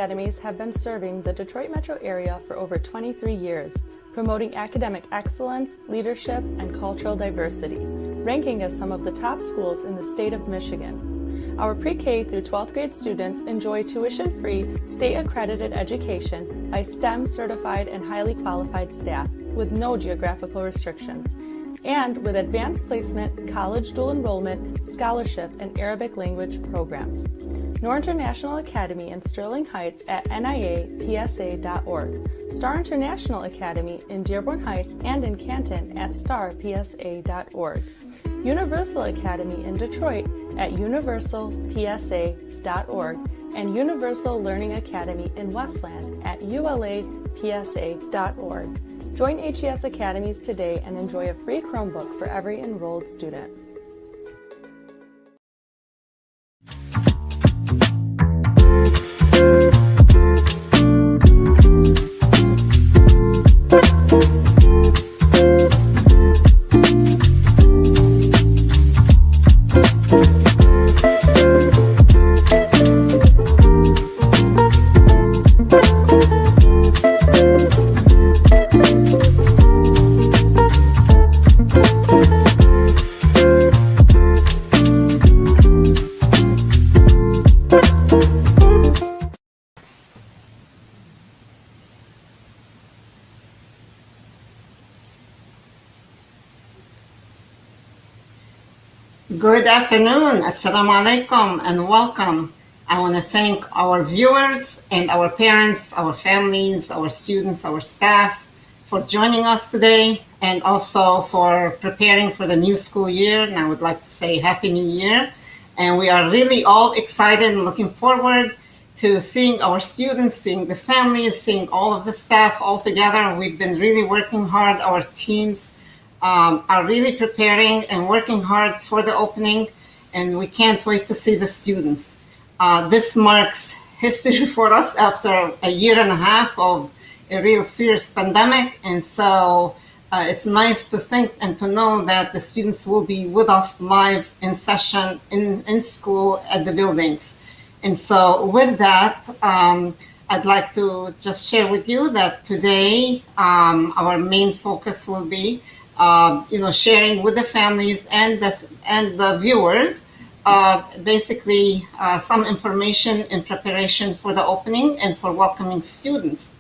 Academies have been serving the Detroit metro area for over 23 years, promoting academic excellence, leadership, and cultural diversity, ranking as some of the top schools in the state of Michigan. Our pre-K through 12th grade students enjoy tuition-free, state-accredited education by STEM certified and highly qualified staff with no geographical restrictions, and with advanced placement, college dual enrollment, scholarship, and Arabic language programs. Noor International Academy in Sterling Heights at niapsa.org, Star International Academy in Dearborn Heights and in Canton at starpsa.org, Universal Academy in Detroit at universalpsa.org, and Universal Learning Academy in Westland at ulapsa.org. Join HES Academies today and enjoy a free Chromebook for every enrolled student. Good afternoon, Assalamu alaikum, and welcome. I want to thank our viewers and our parents, our families, our students, our staff for joining us today, and also for preparing for the new school year. And I would like to say Happy New Year. And we are really all excited and looking forward to seeing our students, seeing the families, seeing all of the staff all together. We've been really working hard. Our teams are really preparing and working hard for the opening, and we can't wait to see the students. This marks history for us after a year and a half of a real serious pandemic, and so it's nice to think and to know that the students will be with us live in session in school at the buildings. And so with that, I'd like to just share with you that today our main focus will be sharing with the families and the viewers, basically some information in preparation for the opening and for welcoming students.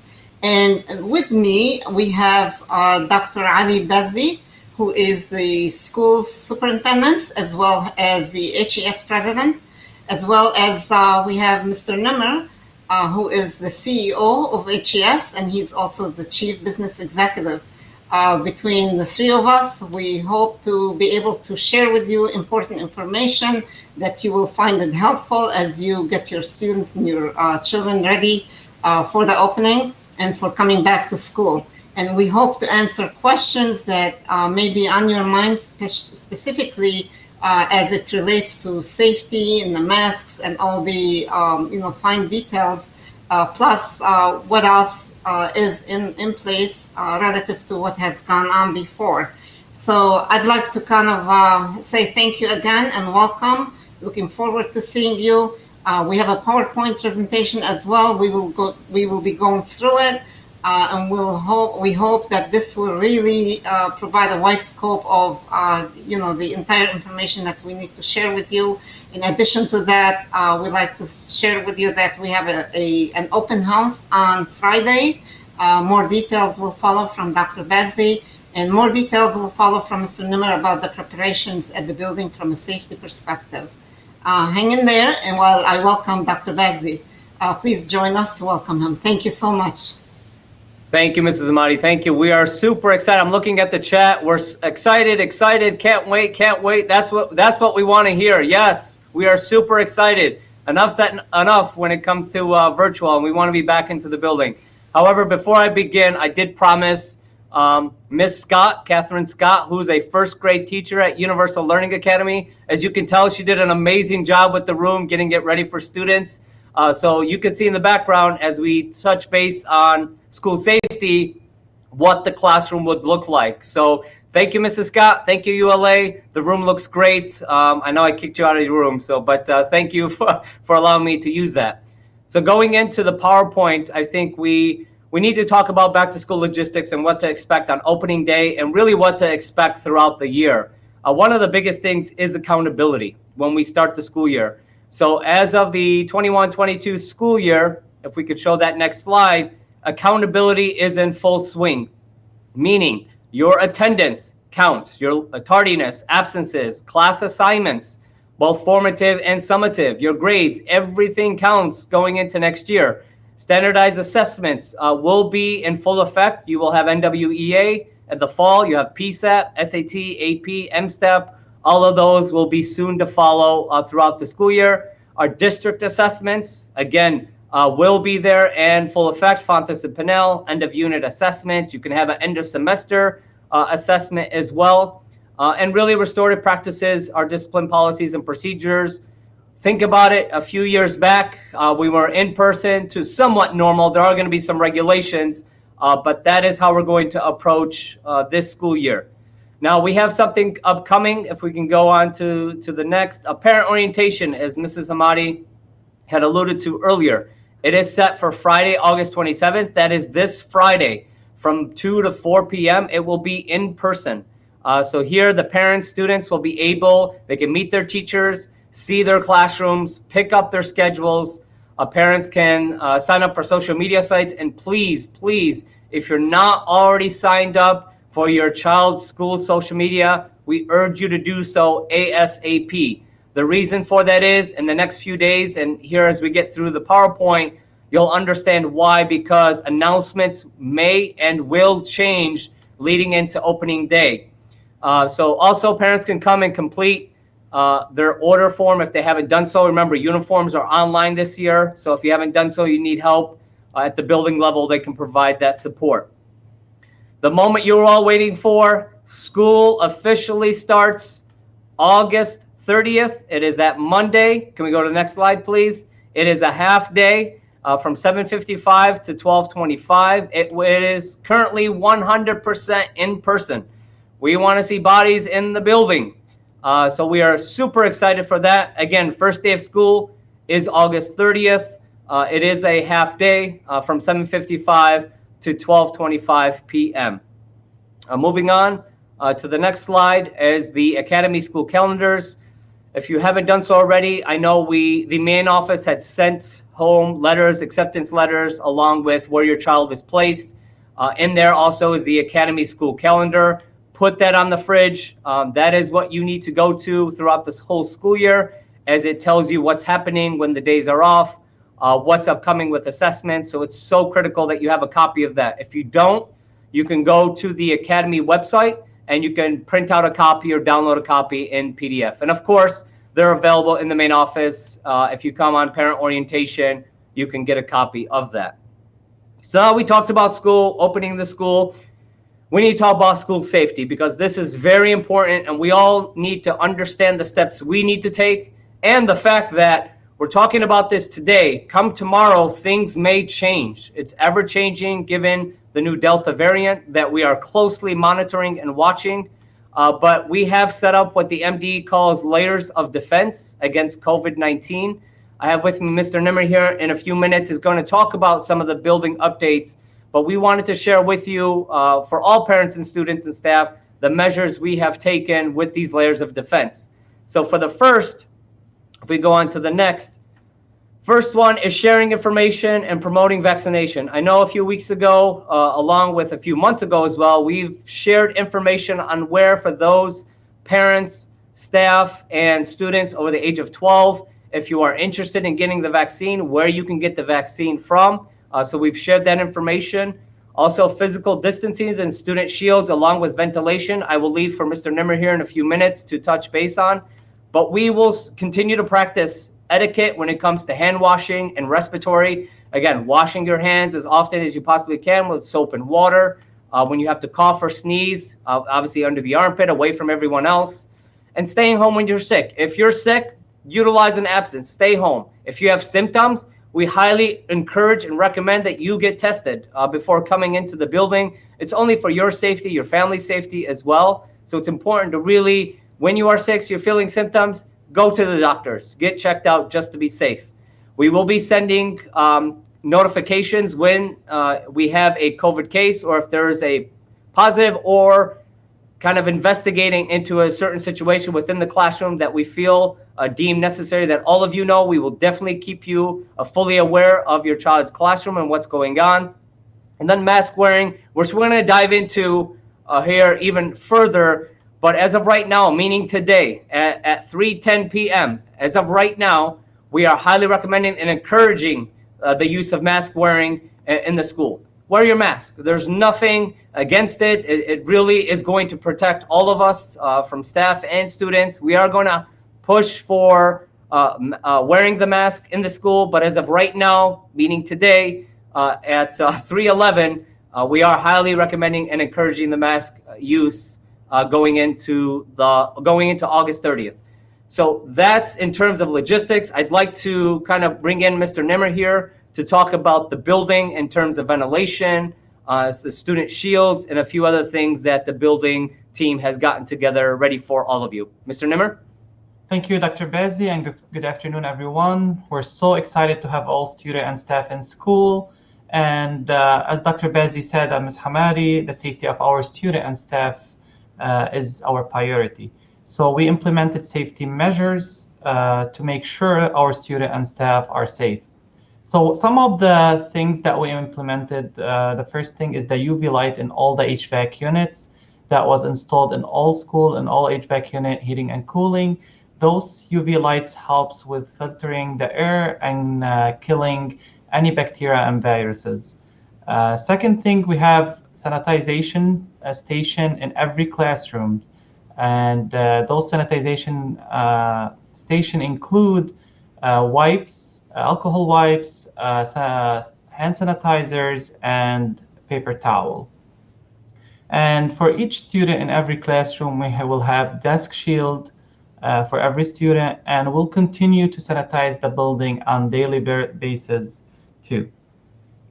And with me, we have Dr. Ali Bazzi, who is the school's superintendent, as well as the HES president, as well as we have Mr. Nemer, who is the CEO of HES, and he's also the chief business executive. Between the three of us, we hope to be able to share with you important information that you will find it helpful as you get your students and your children ready for the opening and for coming back to school. And we hope to answer questions that may be on your mind, specifically as it relates to safety and the masks and all the fine details, plus what else is in place relative to what has gone on before. So I'd like to kind of say thank you again and welcome. Looking forward to seeing you. We have a PowerPoint presentation as well. We will be going through it, and we hope that this will really provide a wide scope of the entire information that we need to share with you. In addition to that, we'd like to share with you that we have an open house on Friday. More details will follow from Dr. Bazzi, and more details will follow from Mr. Nemer about the preparations at the building from a safety perspective. Hang in there, and while I welcome Dr. Bazzi, please join us to welcome him. Thank you so much. Thank you, Mrs. Hamadeh. Thank you. We are super excited. I'm looking at the chat. We're excited. Can't wait. That's what we want to hear. Yes, we are super excited. Enough when it comes to virtual, and we want to be back into the building. However, before I begin, I did promise Miss Scott, Catherine Scott, who's a first grade teacher at Universal Learning Academy. As you can tell, she did an amazing job with the room, getting it ready for students. So you can see in the background as we touch base on school safety, what the classroom would look like. So thank you, Mrs. Scott. Thank you, ULA. The room looks great. I know I kicked you out of your room, but thank you for allowing me to use that. So going into the PowerPoint, I think we need to talk about back to school logistics and what to expect on opening day and really what to expect throughout the year. One of the biggest things is accountability when we start the school year. So as of the 21-22 school year, if we could show that next slide, accountability is in full swing, meaning your attendance counts, your tardiness, absences, class assignments, both formative and summative, your grades, everything counts going into next year. Standardized assessments will be in full effect. You will have NWEA at the fall. You have PSAT, SAT, AP, MSTEP. All of those will be soon to follow throughout the school year. Our district assessments, again, will be there and full effect. Fontes and Pinnell, end of unit assessments. You can have an end of semester assessment as well. And really restorative practices, our discipline policies and procedures. Think about it, a few years back, we were in person to somewhat normal. There are going to be some regulations, but that is how we're going to approach this school year. Now we have something upcoming. If we can go on to the next, a parent orientation, as Mrs. Hamadeh had alluded to earlier. It is set for Friday, August 27th. That is this Friday from 2 to 4 p.m. It will be in person. So here the parents, students will be able, they can meet their teachers, see their classrooms, pick up their schedules. Parents can sign up for social media sites. And please, please, if you're not already signed up for your child's school social media, we urge you to do so ASAP. The reason for that is in the next few days, and here as we get through the PowerPoint, you'll understand why, because announcements may and will change leading into opening day. So also parents can come and complete their order form if they haven't done so. Remember, uniforms are online this year, so if you haven't done so, you need help at the building level, they can provide that support. The moment you're all waiting for, school officially starts August 30th. It is that Monday. Can we go to the next slide, please? It is a half day from 7:55 to 12:25. It is currently 100% in person. We want to see bodies in the building. So we are super excited for that. Again, first day of school is August 30th. It is a half day from 7:55 to 12:25 p.m. Moving on to the next slide is the Academy school calendars. If you haven't done so already, I know the main office had sent home letters, acceptance letters, along with where your child is placed. In there also is the Academy school calendar. Put that on the fridge. That is what you need to go to throughout this whole school year, as it tells you what's happening when the days are off, what's upcoming with assessments. So it's so critical that you have a copy of that. If you don't, you can go to the Academy website and you can print out a copy or download a copy in PDF. And of course, they're available in the main office. If you come on parent orientation, you can get a copy of that. So we talked about school, opening the school. We need to talk about school safety, because this is very important, and we all need to understand the steps we need to take, and the fact that we're talking about this today. Come tomorrow, things may change. It's ever changing given the new Delta variant that we are closely monitoring and watching. But we have set up what the MD calls layers of defense against COVID-19. I have with me Mr. Nemer here in a few minutes. Is going to talk about some of the building updates. But we wanted to share with you, for all parents and students and staff, the measures we have taken with these layers of defense. So for the first, if we go on to the next, first one is sharing information and promoting vaccination. I know a few weeks ago, along with a few months ago as well, we've shared information on where for those parents, staff, and students over the age of 12, if you are interested in getting the vaccine, where you can get the vaccine from. So we've shared that information. Also, physical distancing and student shields along with ventilation. I will leave for Mr. Nemer here in a few minutes to touch base on. But we will continue to practice etiquette when it comes to hand washing and respiratory. Again, washing your hands as often as you possibly can with soap and water. When you have to cough or sneeze, obviously under the armpit, away from everyone else. And staying home when you're sick. If you're sick, utilize an absence. Stay home. If you have symptoms, we highly encourage and recommend that you get tested before coming into the building. It's only for your safety, your family's safety as well. So it's important to really, when you are sick, you're feeling symptoms, go to the doctors, get checked out just to be safe. We will be sending notifications when we have a COVID case, or if there is a positive, or kind of investigating into a certain situation within the classroom that we feel deemed necessary, that all of you know. We will definitely keep you fully aware of your child's classroom and what's going on. And then mask wearing, which we're going to dive into here even further. But as of right now, meaning today at 3:10 p.m., as of right now, we are highly recommending and encouraging the use of mask wearing in the school. Wear your mask. There's nothing against it. It really is going to protect all of us from staff and students. We are going to push for wearing the mask in the school. But as of right now, meaning today at 3:11, we are highly recommending and encouraging the mask use going into August 30th. So that's in terms of logistics. I'd like to kind of bring in Mr. Nemer here to talk about the building in terms of ventilation, the student shields, and a few other things that the building team has gotten together ready for all of you. Mr. Nemer? Thank you, Dr. Bazzi, and good afternoon, everyone. We're so excited to have all student and staff in school. And as Dr. Bazzi said, and Ms. Hamadeh, the safety of our student and staff is our priority. So we implemented safety measures to make sure our student and staff are safe. So some of the things that we implemented, the first thing is the UV light in all the HVAC units that was installed in all school and all HVAC unit heating and cooling. Those UV lights helps with filtering the air and killing any bacteria and viruses. Second thing, we have sanitization station in every classroom. And those sanitization station include wipes, alcohol wipes, hand sanitizers, and paper towel. And for each student in every classroom, we will have desk shield for every student, and we'll continue to sanitize the building on daily basis too.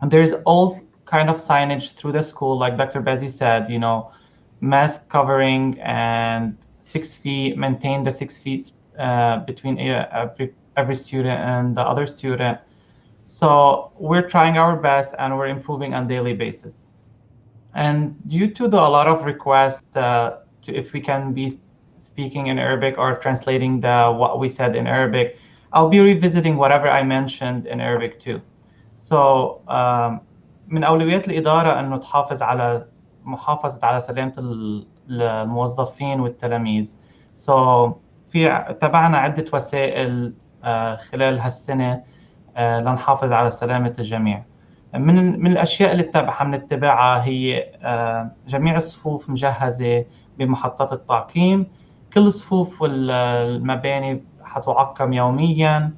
And there's all kind of signage through the school, like Dr. Bazzi said, you know, mask covering and 6 feet, maintain the 6 feet between every student and the other student. So we're trying our best and we're improving on daily basis. And due to a lot of requests if we can be speaking in Arabic or translating what we said in Arabic, I'll be revisiting whatever I mentioned in Arabic too. So من أولويات الإدارة أنه تحافظ على محافظة على سلامة الموظفين والتلاميذ. So تبعنا عدة وسائل خلال هالسنة لنحافظ على سلامة الجميع. من الأشياء اللي بنتبعها هي جميع الصفوف مجهزة بمحطات التعقيم. كل صفوف المباني حتعقم يوميا.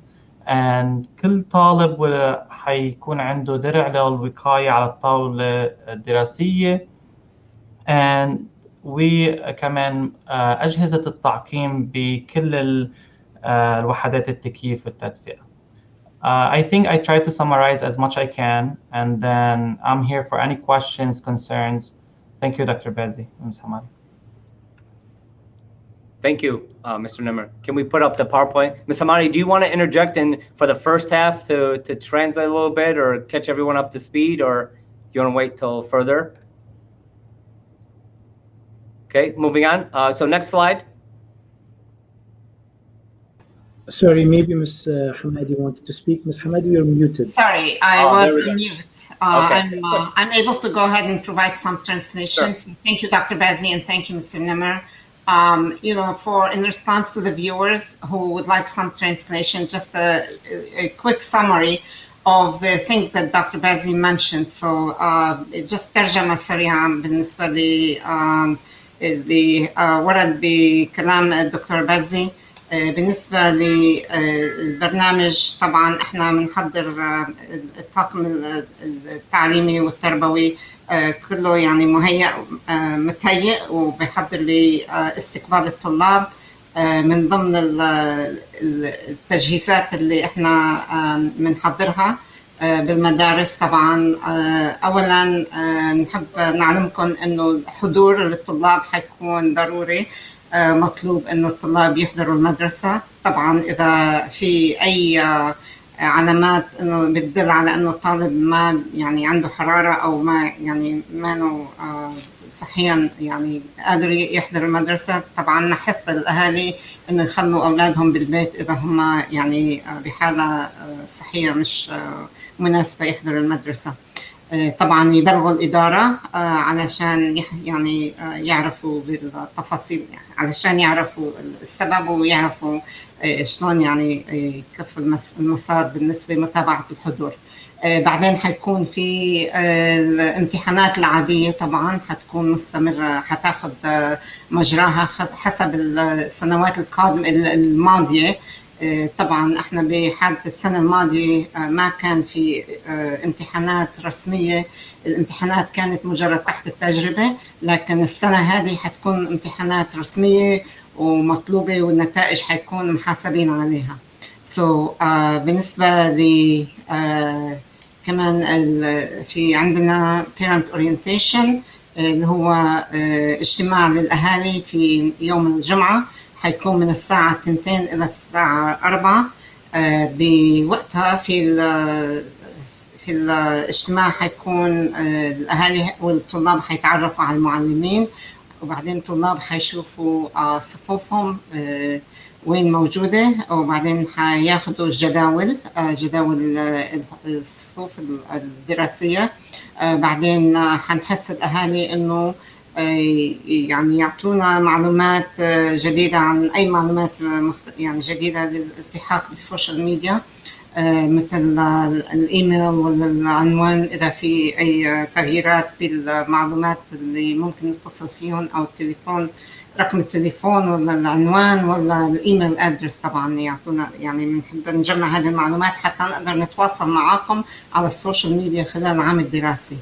And كل طالب حيكون عنده درع للوقاية على الطاولة الدراسية. And وكمان أجهزة التعقيم بكل الوحدات التكييف والتدفئة. I think I try to summarize as much I can, and then I'm here for any questions, concerns. Thank you, Dr. Bazzi and Ms. Hamadeh. Thank you, Mr. Nemer. Can we put up the PowerPoint? Ms. Hamadeh, do you want to interject in for the first half to translate a little bit or catch everyone up to speed, or do you want to wait till further? Okay, moving on. So next slide. Sorry, maybe Ms. Hamadeh wanted to speak. Ms. Hamadeh, you're muted. Sorry, I was on mute. Okay. I'm able to go ahead and provide some translations. Sure. Thank you, Dr. Bazzi, and thank you, Mr. Nemer. You know, in response to the viewers who would like some translation, just a quick summary of the things that Dr. Bazzi mentioned. So just ترجمة سريعة بالنسبة لي ورد بكلام الدكتور بازي. بالنسبة للبرنامج طبعا احنا بنحضر الطاقم التعليمي والتربوي كله يعني متهيئ وبيحضر لاستقبال الطلاب من ضمن التجهيزات اللي احنا بنحضرها بالمدارس. طبعا اولا نحب نعلمكم انه الحضور للطلاب حيكون ضروري. مطلوب انه الطلاب يحضروا المدرسة. طبعا اذا في علامات إنه بتدل على إنه الطالب ما يعني عنده حرارة أو ما يعني ما صحيا يعني قادر يحضر المدرسة، طبعا نحث الأهالي إنه يخلوا أولادهم بالبيت إذا هم يعني بحالة صحية مش مناسبة يحضروا المدرسة. طبعا يبلغوا الإدارة علشان يعني يعرفوا بالتفاصيل، يعني علشان يعرفوا السبب ويعرفوا شلون يعني يكفوا المسار بالنسبة لمتابعة الحضور. بعدين حيكون في الامتحانات العادية، طبعا حتكون مستمرة، حتاخد مجراها حسب السنوات القادمة الماضية. طبعا احنا بحالة السنة الماضية ما كان في امتحانات رسمية، الامتحانات كانت مجرد تحت التجربة، لكن السنة هذه حتكون امتحانات رسمية ومطلوبة والنتائج حيكون محاسبين عليها. بالنسبة ل كمان في عندنا parent orientation اللي هو اجتماع للأهالي في يوم الجمعة، حيكون من الساعة 2 إلى الساعة 4. بوقتها في الاجتماع حيكون الأهالي والطلاب حيتعرفوا على المعلمين، وبعدين الطلاب حيشوفوا صفوفهم وين موجودة، وبعدين حياخدوا جداول الصفوف الدراسية. بعدين حنحث الأهالي إنه يعني يعطونا معلومات جديدة عن أي معلومات يعني جديدة للالتحاق بالسوشيال ميديا، مثل الإيميل والعنوان إذا في أي تغييرات بالمعلومات اللي ممكن نتصل فيهم، أو التليفون، رقم التليفون ولا العنوان ولا الإيميل أدرس. طبعا يعطونا يعني بنحب نجمع هذه المعلومات حتى نقدر نتواصل معاكم على السوشيال ميديا خلال العام الدراسي.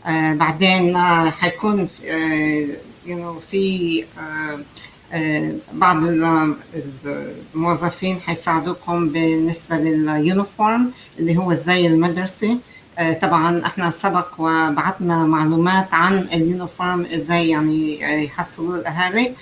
بعدين حيكون في بعض الموظفين حيساعدوكم بالنسبة لليونيفورم اللي هو الزي المدرسي. طبعا احنا سبق وبعثنا معلومات عن اليونيفورم ازاي يعني يحصلوا الأهالي.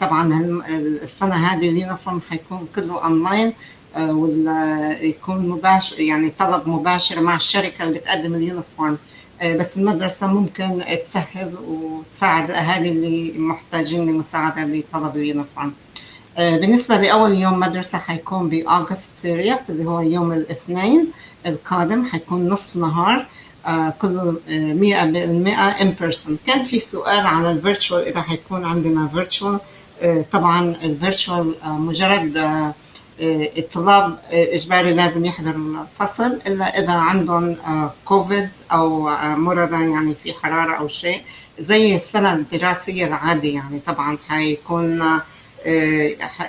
طبعا السنة هذه اليونيفورم حيكون كله اونلاين، ويكون مباشر يعني طلب مباشر مع الشركة اللي بتقدم اليونيفورم، بس المدرسة ممكن تسهل وتساعد الأهالي اللي محتاجين لمساعدة لطلب اليونيفورم. بالنسبة لأول يوم مدرسة حيكون بأغسطس 3 اللي هو يوم الاثنين القادم، حيكون نصف نهار كله 100% in person. كان في سؤال على الفيرتشوال إذا حيكون عندنا فيرتشوال. طبعا الفيرتشوال مجرد الطلاب إجباري لازم يحضروا الفصل إلا إذا عندهم كوفيد أو مرضى يعني في حرارة أو شيء زي السنة الدراسية العادية. يعني طبعا حيكون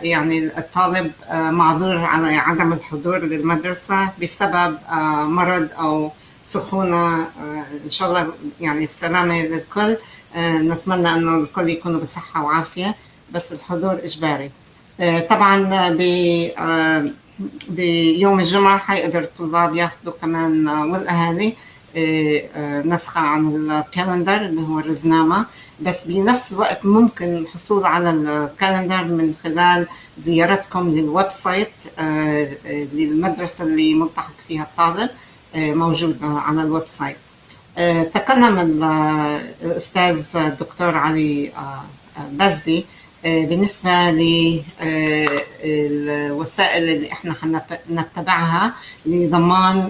يعني الطالب معذور على عدم الحضور للمدرسة بسبب مرض أو سخونة. إن شاء الله يعني السلامة للكل، نتمنى أنه الكل يكونوا بصحة وعافية، بس الحضور إجباري. طبعا بيوم الجمعة حيقدر الطلاب ياخدوا كمان والأهالي نسخة عن الكالندر اللي هو الرزنامة، بس بنفس الوقت ممكن الحصول على الكالندر من خلال زيارتكم للويب سايت للمدرسة اللي ملتحق فيها الطالب، موجود على الويب سايت. تكلم الأستاذ الدكتور علي بازي بالنسبة للوسائل اللي احنا نتبعها لضمان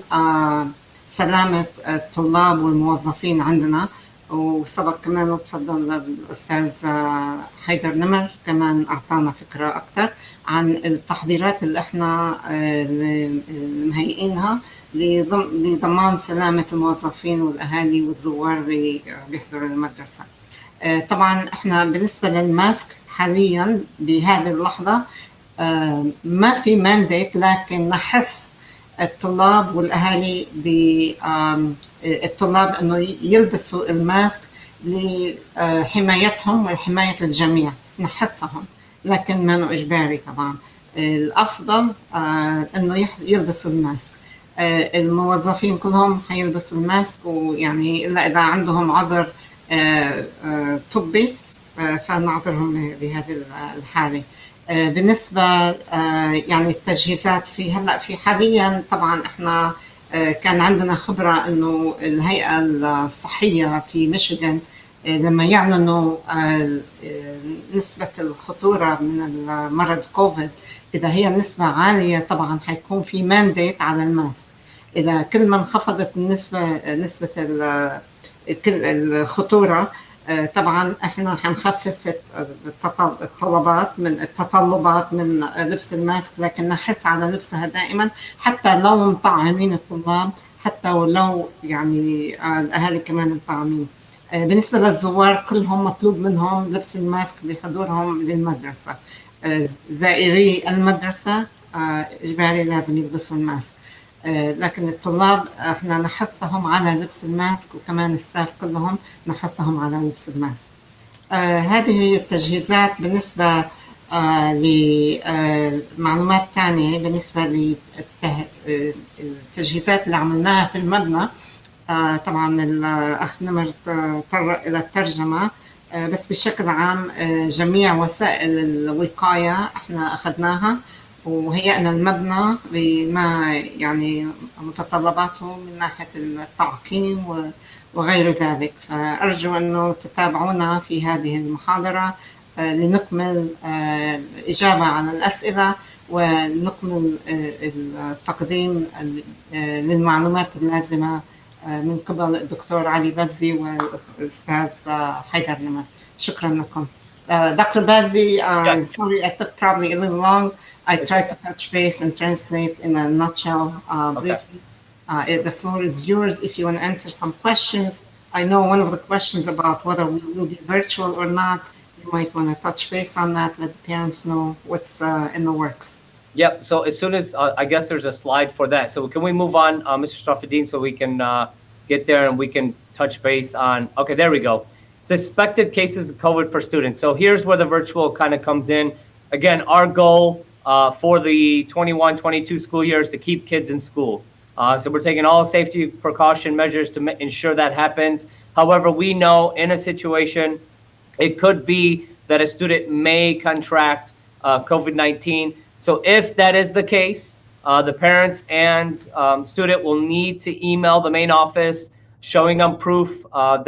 سلامة الطلاب والموظفين عندنا. وسبق كمان وتفضل الأستاذ حيدر نمر كمان أعطانا فكرة أكتر عن التحضيرات اللي احنا مهيئينها لضمان سلامة الموظفين والأهالي والزوار اللي بيحضروا المدرسة. طبعا احنا بالنسبة للماسك حاليا بهذه اللحظة ما في مانديت، لكن نحث الطلاب والأهالي بالطلاب أنه يلبسوا الماسك لحمايتهم ولحماية الجميع، نحثهم لكن ما هو إجباري. طبعا الأفضل أنه يلبسوا الماسك. الموظفين كلهم حيلبسوا الماسك، ويعني إلا إذا عندهم عذر طبي فنعذرهم بهذه الحالة. بالنسبة يعني التجهيزات في حاليا طبعا احنا كان عندنا خبرة انه الهيئة الصحية في ميشيغان لما يعلنوا نسبة الخطورة من المرض كوفيد، إذا هي النسبة عالية طبعا حيكون في مانديت على الماسك. إذا كل ما انخفضت نسبة الخطورة طبعا احنا حنخفف التطلبات من لبس الماسك، لكن نحث على لبسها دائما حتى لو مطعمين الطلاب، حتى ولو يعني الأهالي كمان مطعمين. بالنسبة للزوار كلهم مطلوب منهم لبس الماسك بحضورهم للمدرسة. زائري المدرسة إجباري لازم يلبسوا الماسك، لكن الطلاب احنا نحثهم على لبس الماسك، وكمان الستاف كلهم نحثهم على لبس الماسك. هذه هي التجهيزات. بالنسبة لمعلومات تانية بالنسبة للتجهيزات اللي عملناها في المبنى، طبعا الأخ نمر تطرق إلى الترجمة، بس بشكل عام جميع وسائل الوقاية احنا أخذناها وهيئنا المبنى بما يعني متطلباته من ناحية التعقيم وغير ذلك. فأرجو أنه تتابعونا في هذه المحاضرة لنكمل الإجابة على الأسئلة ونكمل التقديم للمعلومات اللازمة من قبل الدكتور علي بازي والأستاذ حيدر نمر. شكرا لكم. Dr. Bazzi, sorry I took probably a little long. I tried to touch base and translate in a nutshell briefly. The floor is yours if you want to answer some questions. I know one of the questions about whether we will be virtual or not, you might want to touch base on that, let the parents know what's in the works. Yep, so as soon as, I guess there's a slide for that. So can we move on, Mr. Srafuddin, so we can get there and we can touch base on, okay, there we go. Suspected cases of COVID for students. So here's where the virtual kind of comes in. Again, our goal for the 21-22 school year is to keep kids in school. So we're taking all safety precaution measures to ensure that happens. However, we know in a situation, it could be that a student may contract COVID-19. So if that is the case, the parents and student will need to email the main office showing them proof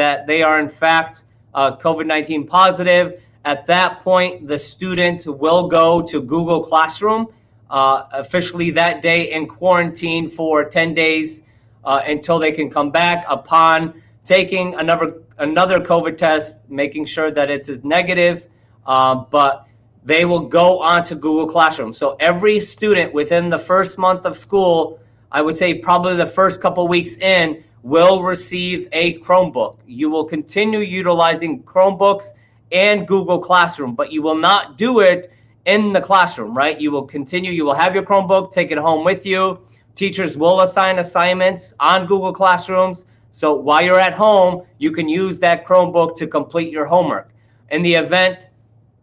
that they are in fact COVID-19 positive. At that point, the student will go to Google Classroom officially that day in quarantine for 10 days until they can come back upon taking another COVID test, making sure that it's as negative, but they will go onto Google Classroom. So every student within the first month of school, I would say probably the first couple weeks in, will receive a Chromebook. You will continue utilizing Chromebooks and Google Classroom, but you will not do it in the classroom, right? You will continue, you will have your Chromebook, take it home with you. Teachers will assign assignments on Google Classrooms. So while you're at home, you can use that Chromebook to complete your homework. In the event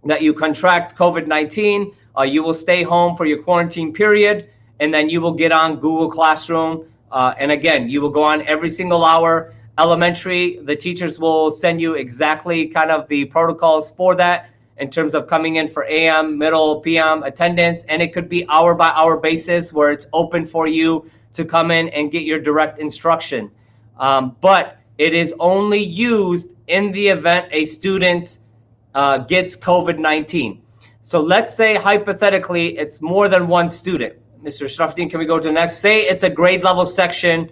that you contract COVID-19, you will stay home for your quarantine period, and then you will get on Google Classroom. And again, you will go on every single hour. Elementary, the teachers will send you exactly kind of the protocols for that in terms of coming in for AM, middle, PM attendance. And it could be hour by hour basis where it's open for you to come in and get your direct instruction. But it is only used in the event a student gets COVID-19. So let's say hypothetically it's more than one student. Mr. Srafuddin, can we go to the next? Say it's a grade level section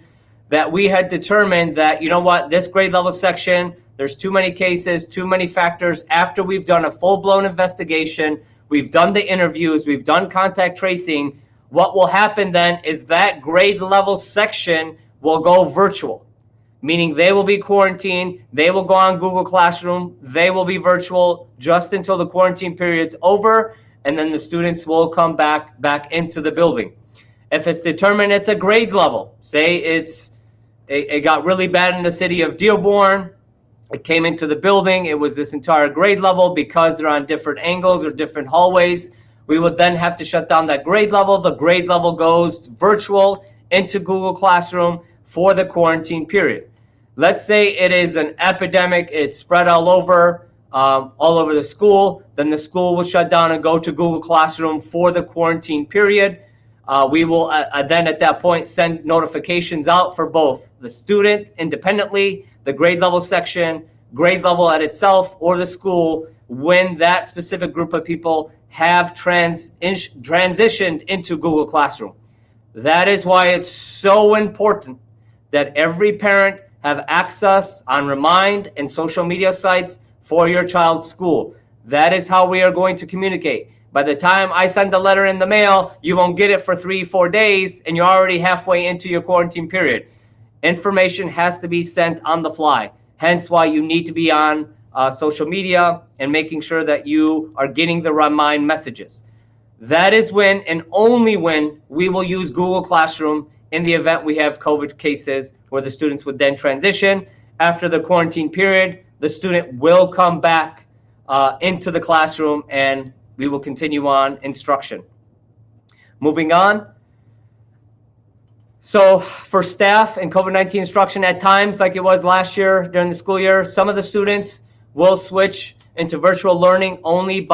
that we had determined that, you know what, this grade level section, there's too many cases, too many factors. After we've done a full-blown investigation, we've done the interviews, we've done contact tracing, what will happen then is that grade level section will go virtual, meaning they will be quarantined, they will go on Google Classroom, they will be virtual just until the quarantine period's over, and then the students will come back into the building. If it's determined it's a grade level, say it got really bad in the city of Dearborn, it came into the building, it was this entire grade level because they're on different angles or different hallways, we would then have to shut down that grade level. The grade level goes virtual into Google Classroom for the quarantine period. Let's say it is an epidemic, it's spread all over, all over the school. Then the school will shut down and go to Google Classroom for the quarantine period. We will then at that point send notifications out for both the student independently, the grade level section, grade level at itself, or the school when that specific group of people have transitioned into Google Classroom. That is why it's so important that every parent have access on Remind and social media sites for your child's school. That is how we are going to communicate. By the time I send the letter in the mail, you won't get it for 3-4 days, and you're already halfway into your quarantine period. Information has to be sent on the fly. Hence why you need to be on social media and making sure that you are getting the Remind messages. That is when and only when we will use Google Classroom in the event we have COVID cases where the students would then transition. After the quarantine period, the student will come back into the classroom and we will continue on instruction. Moving on. So for staff and COVID-19 instruction, at times, like it was last year during the school year, some of the students will switch into virtual learning only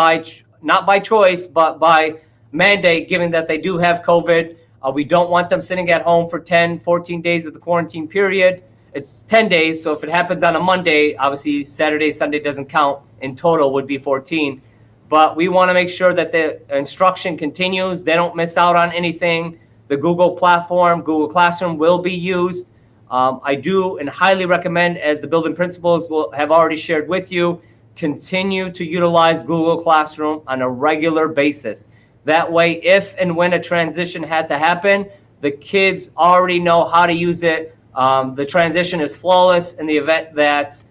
not by choice, but by mandate, given that they do have COVID. We don't want them sitting at home for 10, 14 days of the quarantine period. It's 10 days, so if it happens on a Monday, obviously Saturday, Sunday doesn't count. In total would be 14. But we want to make sure that the instruction continues. They don't miss out on anything. The Google platform, Google Classroom will be used. I do and highly recommend, as the building principals will have already shared with you, continue to utilize Google Classroom on a regular basis. That way, if and when a transition had to happen, the kids already know how to use it. The transition is flawless in the event that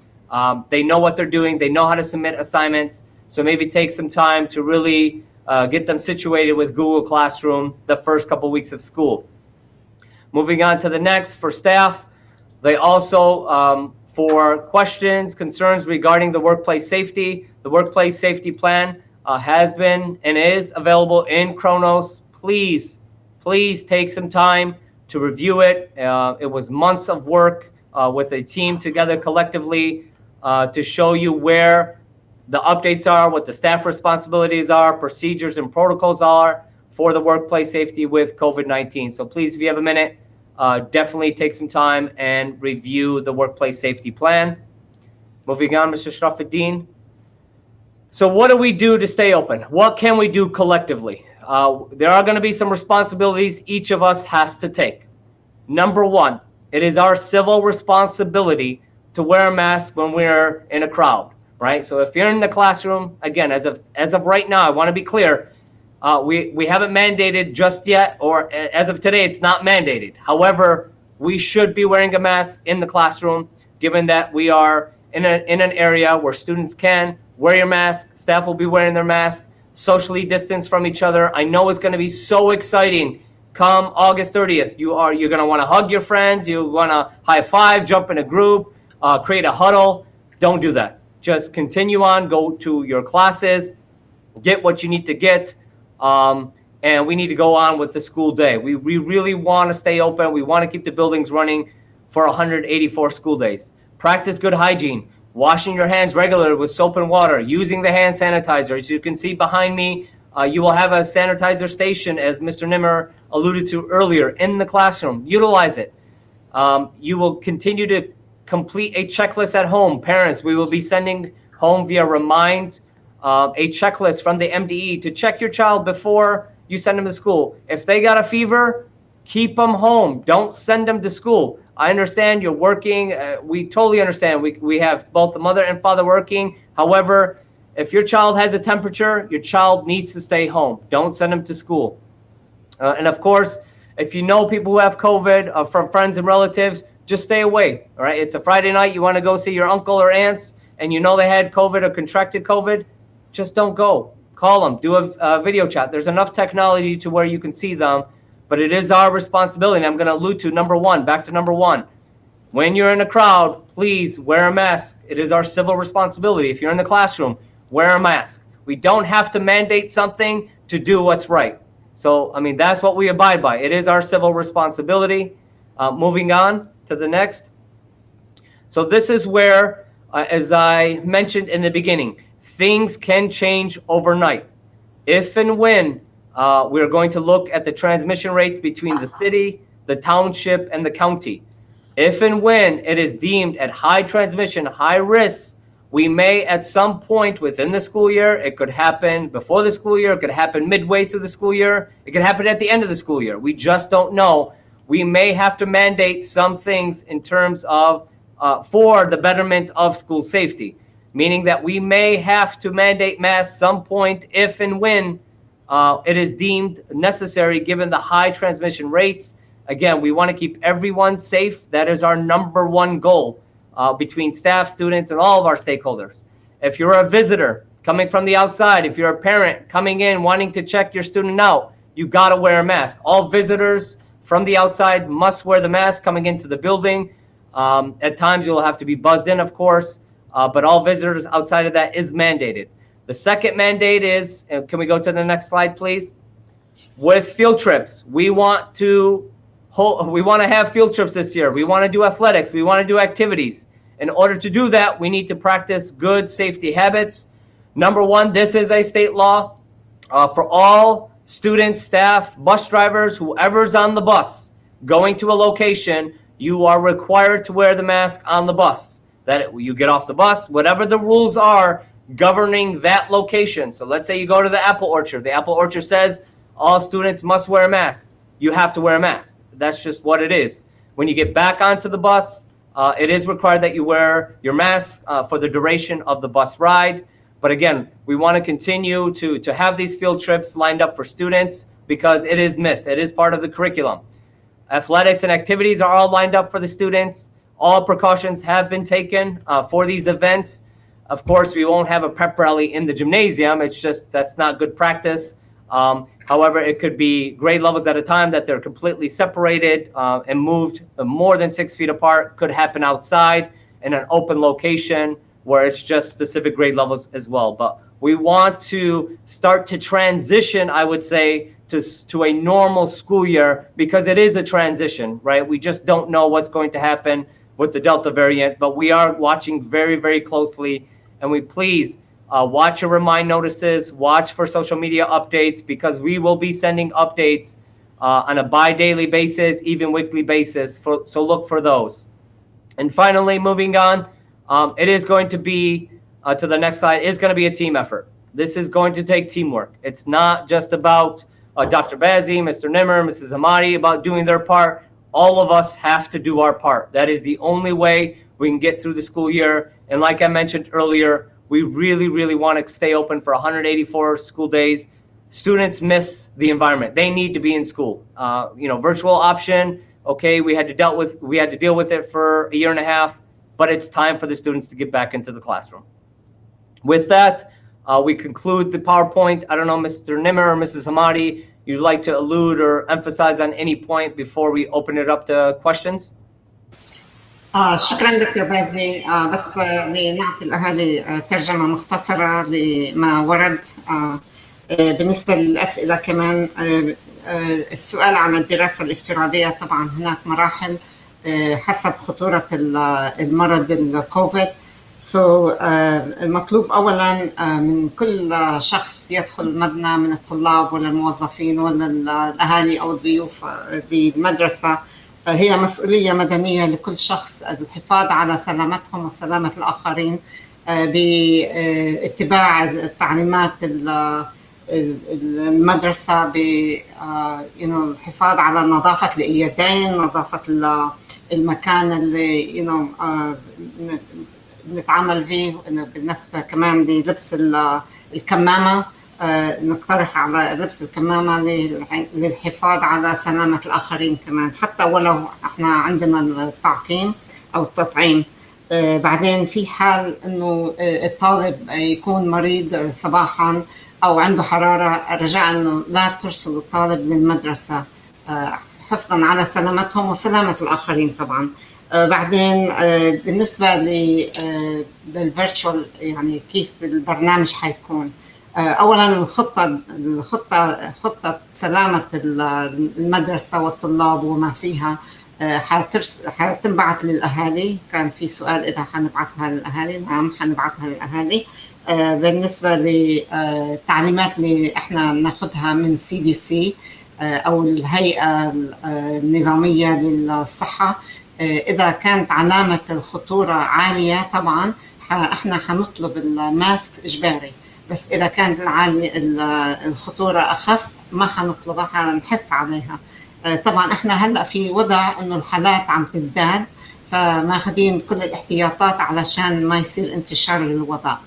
they know what they're doing. They know how to submit assignments. So maybe take some time to really get them situated with Google Classroom the first couple weeks of school. Moving on to the next, for staff, they also, for questions, concerns regarding the workplace safety, the workplace safety plan has been and is available in Kronos. Please take some time to review it. It was months of work with a team together collectively to show you where the updates are, what the staff responsibilities are, procedures and protocols are for the workplace safety with COVID-19. So please, if you have a minute, definitely take some time and review the workplace safety plan. Moving on, Mr. Shrafuddin. So what do we do to stay open? What can we do collectively? There are going to be some responsibilities each of us has to take. Number one, it is our civil responsibility to wear a mask when we're in a crowd, right? So if you're in the classroom, again, as of right now, I want to be clear, we haven't mandated just yet, or as of today, it's not mandated. However, we should be wearing a mask in the classroom, given that we are in an area where students can wear your mask, staff will be wearing their mask, socially distance from each other. I know it's going to be so exciting come August 30th. You're going to want to hug your friends, you want to high five, jump in a group, create a huddle. Don't do that. Just continue on, go to your classes, get what you need to get, and we need to go on with the school day. We really want to stay open. We want to keep the buildings running for 184 school days. Practice good hygiene, washing your hands regularly with soap and water, using the hand sanitizer. As you can see behind me, you will have a sanitizer station, as Mr. Nemer alluded to earlier, in the classroom. Utilize it. You will continue to complete a checklist at home. Parents, we will be sending home via Remind a checklist from the MDE to check your child before you send them to school. If they got a fever, keep them home. Don't send them to school. I understand you're working. We totally understand. We have both the mother and father working. However, if your child has a temperature, your child needs to stay home. Don't send them to school. And of course, if you know people who have COVID from friends and relatives, just stay away. All right. It's a Friday night. You want to go see your uncle or aunts, and you know they had COVID or contracted COVID. Just don't go. Call them. Do a video chat. There's enough technology to where you can see them, but it is our responsibility. And I'm going to allude to back to number one. When you're in a crowd, please wear a mask. It is our civil responsibility. If you're in the classroom, wear a mask. We don't have to mandate something to do what's right. So, I mean, that's what we abide by. It is our civil responsibility. Moving on to the next. So this is where as I mentioned in the beginning, things can change overnight. If and when we're going to look at the transmission rates between the city, the township, and the county. If and when it is deemed at high transmission, high risk, we may at some point within the school year, it could happen before the school year, it could happen midway through the school year, it could happen at the end of the school year. We just don't know. We may have to mandate some things in terms of for the betterment of school safety, meaning that we may have to mandate masks some point if and when it is deemed necessary given the high transmission rates. Again, we want to keep everyone safe. That is our #1 goal between staff, students, and all of our stakeholders. If you're a visitor coming from the outside, if you're a parent coming in wanting to check your student out, you got to wear a mask. All visitors from the outside must wear the mask coming into the building. At times you'll have to be buzzed in, of course, but all visitors outside of that is mandated. The second mandate is, can we go to the next slide, please? With field trips, we want to have field trips this year. We want to do athletics. We want to do activities. In order to do that, we need to practice good safety habits. #1, this is a state law for all students, staff, bus drivers, whoever's on the bus going to a location. You are required to wear the mask on the bus. That you get off the bus, whatever the rules are governing that location. So let's say you go to the apple orchard. The apple orchard says all students must wear a mask. You have to wear a mask. That's just what it is. When you get back onto the bus, it is required that you wear your mask for the duration of the bus ride. But again, we want to continue to have these field trips lined up for students because it is missed. It is part of the curriculum. Athletics and activities are all lined up for the students. All precautions have been taken for these events. Of course, we won't have a prep rally in the gymnasium. It's just that's not good practice. However, it could be grade levels at a time that they're completely separated and moved more than 6 feet apart. Could happen outside in an open location where it's just specific grade levels as well. But we want to start to transition, I would say, to a normal school year because it is a transition, right? We just don't know what's going to happen with the Delta variant, but we are watching very, very closely. And we please watch your remind notices, watch for social media updates because we will be sending updates on a bi-daily basis, even weekly basis. So look for those. And finally, moving on, it is going to be, to the next slide, is going to be a team effort. This is going to take teamwork. It's not just about Dr. Bazzi, Mr. Nemer, Mrs. Hamadeh about doing their part. All of us have to do our part. That is the only way we can get through the school year. And like I mentioned earlier, we really, really want to stay open for 184 school days. Students miss the environment. They need to be in school. Virtual option, okay, we had to deal with it for a year and a half, but it's time for the students to get back into the classroom. With that, we conclude the PowerPoint. I don't know, Mr. Nemer or Mrs. Hamadeh, you'd like to allude or emphasize on any point before we open it up to questions? شكرا دكتور بازي. بس لنعطي الأهالي ترجمة مختصرة لما ورد. بالنسبة للأسئلة كمان، السؤال عن الدراسة الافتراضية، طبعا هناك مراحل حسب خطورة المرض الكوفيد. المطلوب أولا من كل شخص يدخل المبنى من الطلاب ولا الموظفين ولا الأهالي أو الضيوف للمدرسة، هي مسؤولية مدنية لكل شخص الحفاظ على سلامتهم وسلامة الآخرين باتباع التعليمات المدرسة، بالحفاظ على نظافة اليدين، نظافة المكان اللي نتعامل فيه. بالنسبة كمان للبس الكمامة، نقترح على لبس الكمامة للحفاظ على سلامة الآخرين كمان، حتى ولو احنا عندنا التعقيم أو التطعيم. بعدين في حال إنه الطالب يكون مريض صباحا أو عنده حرارة، رجاء إنه لا ترسل الطالب للمدرسة حفظا على سلامتهم وسلامة الآخرين طبعا. بعدين بالنسبة للفيرتشوال، يعني كيف البرنامج حيكون، أولا خطة سلامة المدرسة والطلاب وما فيها حتنبعت للأهالي. كان في سؤال إذا حنبعتها للأهالي. نعم حنبعتها للأهالي. بالنسبة للتعليمات اللي احنا ناخدها من CDC أو الهيئة النظامية للصحة، إذا كانت علامة الخطورة عالية طبعا احنا حنطلب الماسك إجباري، بس إذا كانت الخطورة أخف ما حنطلبها، حنحث عليها. طبعا احنا هلأ في وضع إنه الحالات عم تزداد، فماخذين كل الاحتياطات علشان ما يصير انتشار للوباء.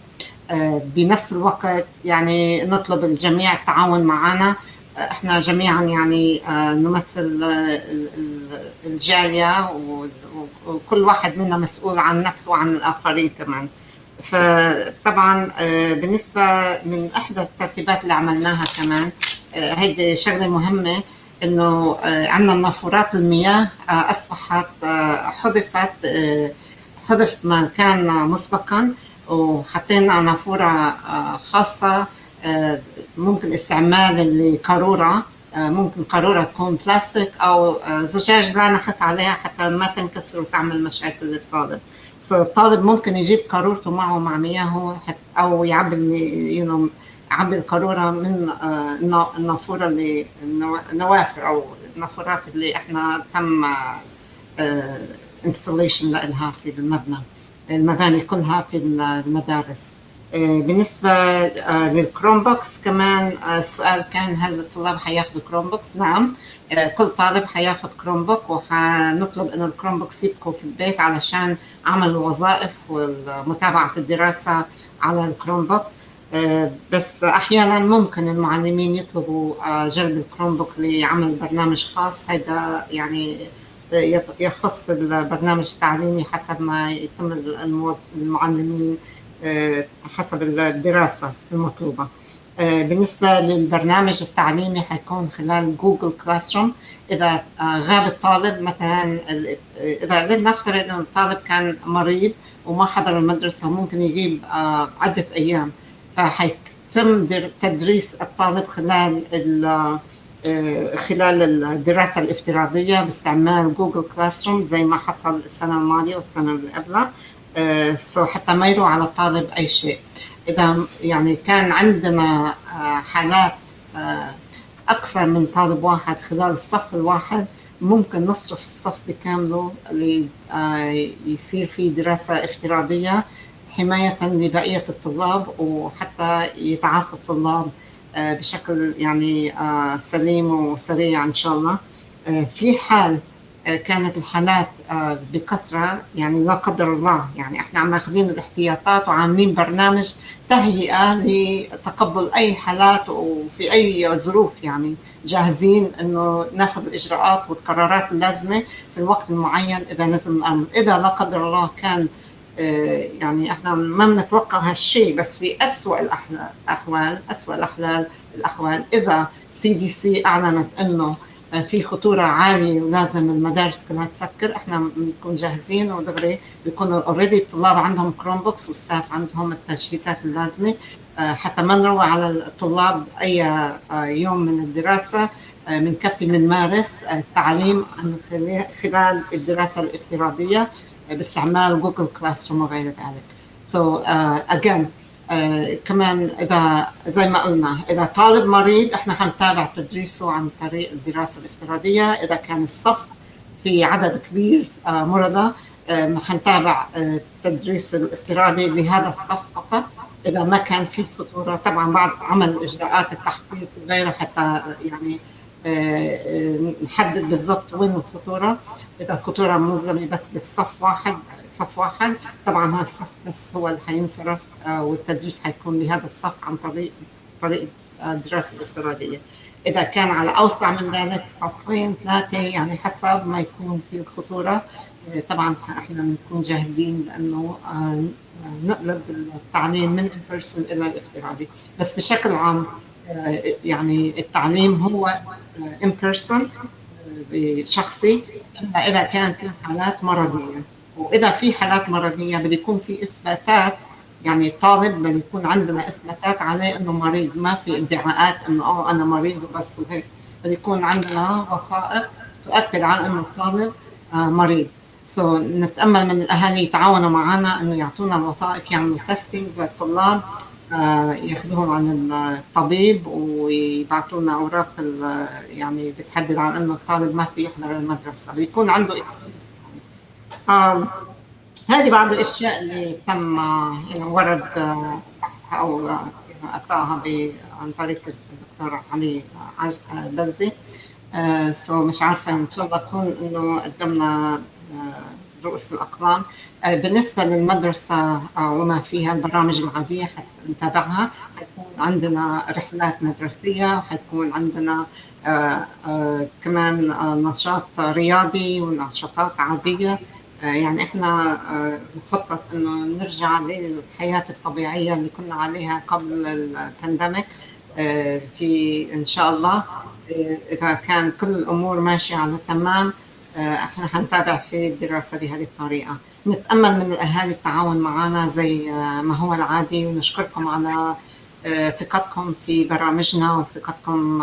بنفس الوقت يعني نطلب الجميع التعاون معنا. احنا جميعا يعني نمثل الجالية، وكل واحد منا مسؤول عن نفسه وعن الآخرين كمان. فطبعا بالنسبة من إحدى الترتيبات اللي عملناها كمان، هيدي شغلة مهمة، إنه عندنا نافورات المياه أصبحت حذف ما كان مسبقا، وحطينا نافورة خاصة ممكن استعمال القارورة. ممكن قارورة تكون بلاستيك أو زجاج لا نخف عليها حتى ما تنكسر وتعمل مشاكل للطالب. الطالب ممكن يجيب قارورته معه مع مياهه، أو يعبي يعبي القارورة من النافورة اللي النوافر أو النافورات اللي احنا تم installation لها في المباني كلها في المدارس. بالنسبة للكروم بوكس كمان السؤال كان هل الطلاب حياخدوا كروم بوكس؟ نعم، كل طالب حياخد كروم بوك، وحنطلب إنه الكروم بوكس يبقوا في البيت علشان عمل الوظائف ومتابعة الدراسة على الكروم بوك. بس أحيانا ممكن المعلمين يطلبوا جلب الكروم بوك لعمل برنامج خاص. هذا يعني يخص البرنامج التعليمي حسب ما يتم المعلمين حسب الدراسة المطلوبة. بالنسبة للبرنامج التعليمي حيكون خلال جوجل كلاس روم. إذا غاب الطالب مثلا، إذا لنفترض أن الطالب كان مريض وما حضر المدرسة، ممكن يغيب عدة أيام، فحيتم تدريس الطالب خلال الدراسة الافتراضية باستعمال جوجل كلاس روم زي ما حصل السنة الماضية والسنة اللي قبلها، حتى ما يروح على الطالب أي شيء. إذا يعني كان عندنا حالات أكثر من طالب واحد خلال الصف الواحد، ممكن نصرف الصف بكامله يصير في دراسة افتراضية حماية لبقية الطلاب، وحتى يتعافى الطلاب بشكل يعني سليم وسريع إن شاء الله. في حال كانت الحالات بكثرة، يعني لا قدر الله، يعني احنا عم ماخذين الاحتياطات وعاملين برنامج تهيئة لتقبل أي حالات وفي أي ظروف، يعني جاهزين إنه ناخذ الإجراءات والقرارات اللازمة في الوقت المعين إذا نزل الأمر. إذا لا قدر الله كان يعني احنا ما بنتوقع هالشيء، بس في أسوأ الأحوال إذا CDC أعلنت إنه في خطورة عالية ولازم المدارس كلها تسكر، احنا بنكون جاهزين ودغري بيكونوا اوريدي الطلاب عندهم كروم بوكس والستاف عندهم التجهيزات اللازمة حتى ما نروح على الطلاب أي يوم من الدراسة. بنكفي بنمارس التعليم خلال الدراسة الافتراضية باستعمال جوجل كلاس روم وغير ذلك. again كمان إذا زي ما قلنا إذا طالب مريض احنا حنتابع تدريسه عن طريق الدراسة الافتراضية. إذا كان الصف في عدد كبير مرضى حنتابع التدريس الافتراضي لهذا الصف فقط. إذا ما كان في خطورة طبعا بعد عمل إجراءات التحقيق وغيره حتى يعني نحدد بالضبط وين الخطورة. إذا الخطورة ملزمة بس بالصف صف واحد طبعا هذا الصف بس هو اللي حينصرف والتدريس حيكون لهذا الصف عن طريق الدراسة الافتراضية. إذا كان على أوسع من ذلك صفين 3 يعني حسب ما يكون في الخطورة طبعا احنا بنكون جاهزين لأنه نقلب التعليم من in person إلى الافتراضي. بس بشكل عام يعني التعليم هو in person بشخصي إلا إذا كان في حالات مرضية. وإذا في حالات مرضية بده يكون في إثباتات، يعني الطالب بده يكون عندنا إثباتات عليه إنه مريض، ما في ادعاءات إنه أنا مريض وبس وهيك. بده يكون عندنا وثائق تؤكد على إنه الطالب مريض. نتأمل من الأهالي يتعاونوا معنا إنه يعطونا الوثائق، يعملوا تيستينج للطلاب، ياخذوهم عن الطبيب ويبعثوا لنا أوراق يعني بتحدد عن إنه الطالب ما في يحضر المدرسة، بيكون عنده هذه بعض الأشياء اللي تم ورد بحثها أو أعطاها عن طريق الدكتور علي بزي. مش عارفة إن شاء الله تكون إنه قدمنا رؤوس الأقلام. بالنسبة للمدرسة وما فيها البرامج العادية نتابعها. حيكون عندنا رحلات مدرسية، حيكون عندنا كمان نشاط رياضي ونشاطات عادية. يعني احنا نخطط انه نرجع للحياة الطبيعية اللي كنا عليها قبل البانديميك في ان شاء الله. اذا كان كل الامور ماشية على تمام احنا هنتابع في الدراسة بهذه الطريقة. نتأمل من الاهالي التعاون معنا زي ما هو العادي، ونشكركم على ثقتكم في برامجنا وثقتكم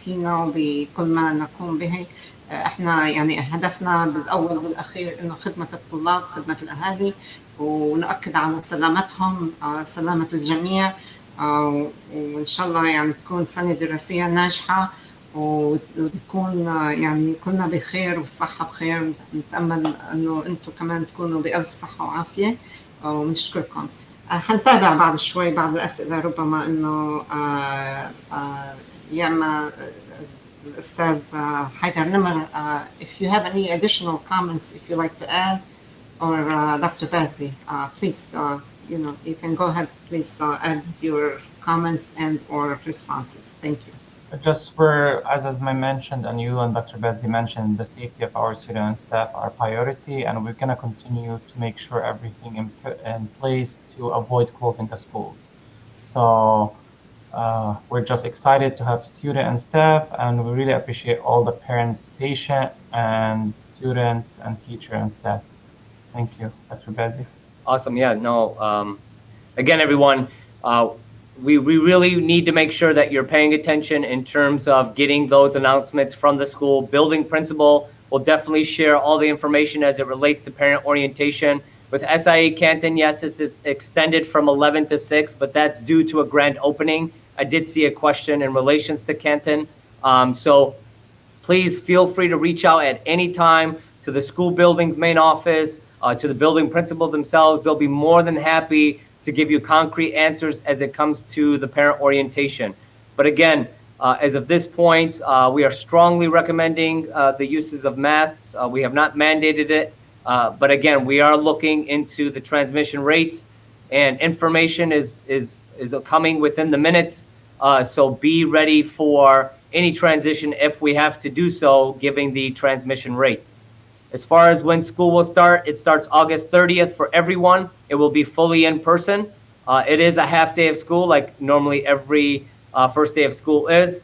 فينا وبكل ما نقوم به. احنا يعني هدفنا بالاول والاخير انه خدمه الطلاب، خدمه الاهالي، ونؤكد على سلامتهم، سلامه الجميع، وان شاء الله يعني تكون سنه دراسيه ناجحه ونكون يعني كلنا بخير والصحه بخير. نتامل انه انتم كمان تكونوا بالف صحه وعافيه، ونشكركم. حنتابع بعد شوي بعض الاسئله، ربما انه يا اما الأستاذ Haidar Nemer, if you have any additional comments, if you like to add, or Dr. Bazzi, please, you can go ahead, please add your comments and or responses. Thank you. Just for, as I mentioned, and you and Dr. Bazzi mentioned, the safety of our students and staff are priority, and we're going to continue to make sure everything in place to avoid closing the schools. So we're just excited to have student and staff, and we really appreciate all the parents, patient, and student and teacher and staff. Thank you, Dr. Bazzi. Awesome. Yeah, no. Again, everyone, we really need to make sure that you're paying attention in terms of getting those announcements from the school. Building principal will definitely share all the information as it relates to parent orientation. With SIA Canton, yes, this is extended from 11 to 6, but that's due to a grand opening. I did see a question in relations to Canton. So please feel free to reach out at any time to the school building's main office, to the building principal themselves. They'll be more than happy to give you concrete answers as it comes to the parent orientation. But again, as of this point, we are strongly recommending the uses of masks. We have not mandated it, but again, we are looking into the transmission rates, and information is coming within the minutes. So be ready for any transition if we have to do so, given the transmission rates. As far as when school will start, it starts August 30th for everyone. It will be fully in person. It is a half day of school, like normally every first day of school is.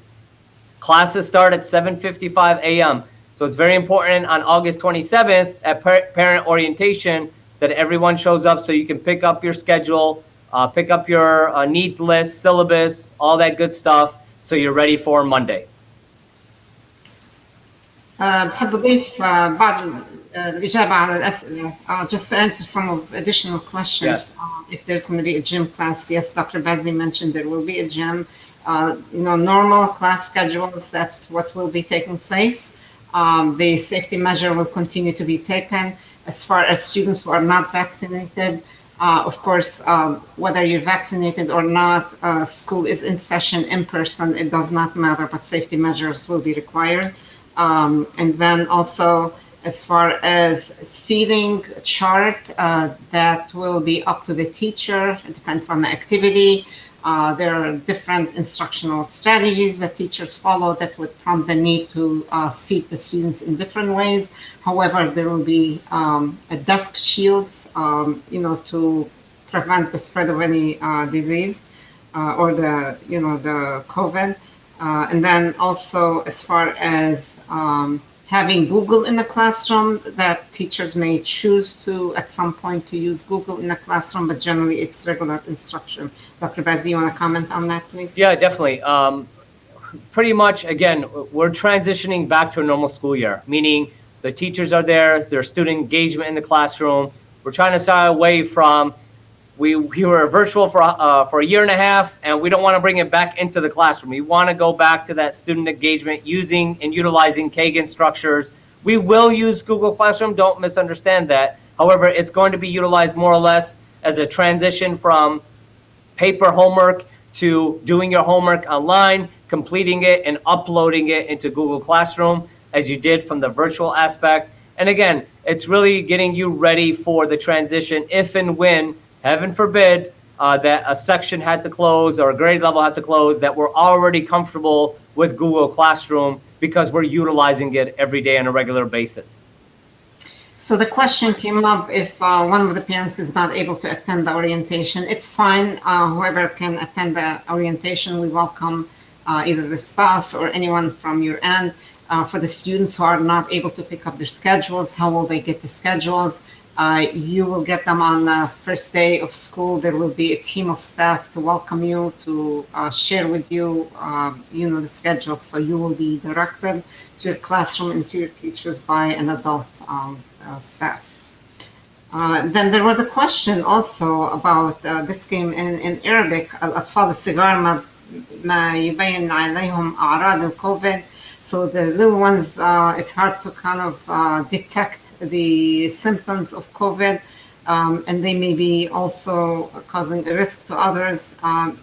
Classes start at 7:55 a.m. So it's very important on August 27th at parent orientation that everyone shows up so you can pick up your schedule, pick up your needs list, syllabus, all that good stuff, so you're ready for Monday. بحب أضيف بعض الإجابة على الأسئلة. Just to answer some of additional questions. Yes. If there's going to be a gym class, yes, Dr. Bazzi mentioned there will be a gym. Normal class schedules, that's what will be taking place. The safety measure will continue to be taken. As far as students who are not vaccinated, of course, whether you're vaccinated or not, school is in session in person. It does not matter, but safety measures will be required. And then also, as far as seating chart, that will be up to the teacher. It depends on the activity. There are different instructional strategies that teachers follow that would prompt the need to seat the students in different ways. However, there will be desk shields, to prevent the spread of any disease or the COVID. And then also, as far as having Google in the classroom, that teachers may choose to, at some point, to use Google in the classroom, but generally it's regular instruction. Dr. Bazzi, do you want to comment on that, please? Yeah, definitely. Pretty much, again, we're transitioning back to a normal school year, meaning The teachers are there. There's student engagement in the classroom. We're trying to stay away from, we were virtual for a year and a half, and we don't want to bring it back into the classroom. We want to go back to that student engagement using and utilizing Kagan structures. We will use Google Classroom, don't misunderstand that. However, it's going to be utilized more or less as a transition from paper homework to doing your homework online, completing it and uploading it into Google Classroom as you did from the virtual aspect. And again, it's really getting you ready for the transition if and when, heaven forbid, that a section had to close or a grade level had to close, that we're already comfortable with Google Classroom because we're utilizing it every day on a regular basis. So the question came up if one of the parents is not able to attend the orientation. It's fine. Whoever can attend the orientation, we welcome either the spouse or anyone from your end. For the students who are not able to pick up their schedules, how will they get the schedules? You will get them on the first day of school. There will be a team of staff to welcome you, to share with you, the schedule. So you will be directed to your classroom and to your teachers by an adult staff. Then there was a question also about this came in Arabic. الأطفال الصغار ما يبين عليهم أعراض الكوفيد. So the little ones, it's hard to kind of detect the symptoms of COVID, and they may be also causing a risk to others.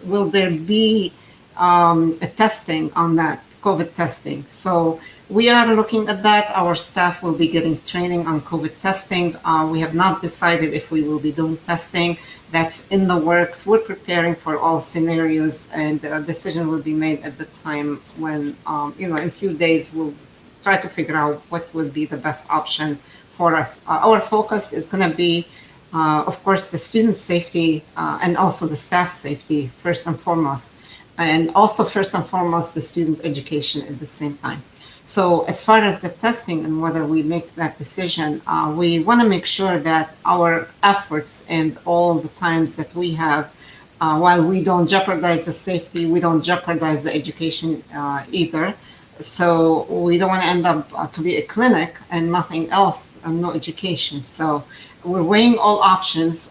Will there be a testing on that, COVID testing? So we are looking at that. Our staff will be getting training on COVID testing. We have not decided if we will be doing testing. That's in the works. We're preparing for all scenarios, and a decision will be made at the time when, in a few days, we'll try to figure out what would be the best option for us. Our focus is going to be, of course, the student safety and also the staff safety first and foremost, and also first and foremost the student education at the same time. So as far as the testing and whether we make that decision, we want to make sure that our efforts and all the times that we have, while we don't jeopardize the safety, we don't jeopardize the education either. So we don't want to end up to be a clinic and nothing else and no education. So we're weighing all options.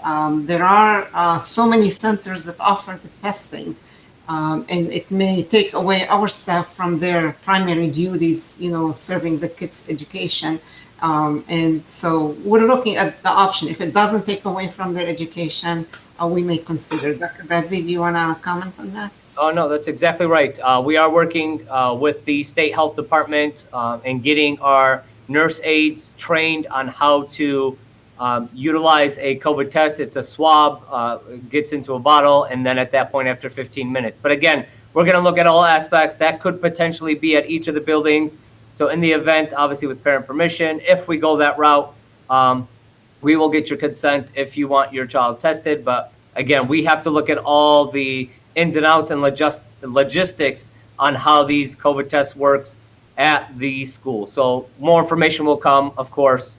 There are so many centers that offer the testing. And it may take away our staff from their primary duties, serving the kids' education. And so we're looking at the option. If it doesn't take away from their education, we may consider. Dr. Bazzi, do you want to comment on that? Oh, no, that's exactly right. We are working with the State Health Department and getting our nurse aides trained on how to utilize a COVID test. It's a swab, gets into a bottle, and then at that point, after 15 minutes. But again, we're going to look at all aspects that could potentially be at each of the buildings. So in the event, obviously with parent permission, if we go that route, we will get your consent if you want your child tested. But again, we have to look at all the ins and outs and logistics on how these COVID tests works at the school. So more information will come, of course,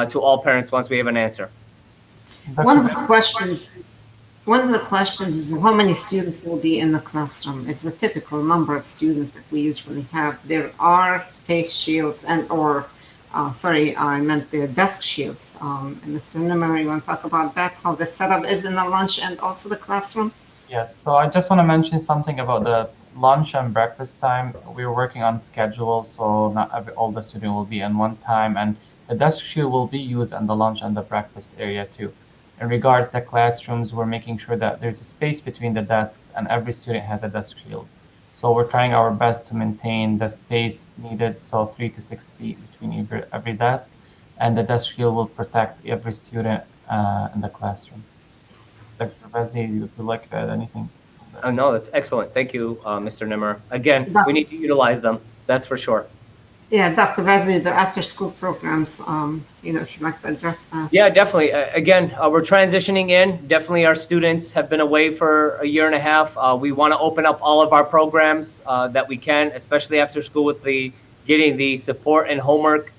to all parents once we have an answer. One of the questions is how many students will be in the classroom. It's the typical number of students that we usually have. There are face shields I meant the desk shields. Mr. Nemer, you want to talk about that, how the setup is in the lunch and also the classroom? Yes, so I just want to mention something about the lunch and breakfast time. We're working on schedule, so not all the students will be in one time, and the desk shield will be used in the lunch and the breakfast area too. In regards to the classrooms, we're making sure that there's a space between the desks and every student has a desk shield. So we're trying our best to maintain the space needed, so 3 to 6 feet between every desk, and the desk shield will protect every student in the classroom. Dr. Bazzi, would you like to add anything? No, that's excellent. Thank you, Mr. Nemer. Again, we need to utilize them. That's for sure. Yeah, Dr. Bazzi, the after-school programs, if you'd like to address that. Yeah, definitely. Again, we're transitioning in. Definitely our students have been away for a year and a half. We want to open up all of our programs that we can, especially after school with getting the support and homework,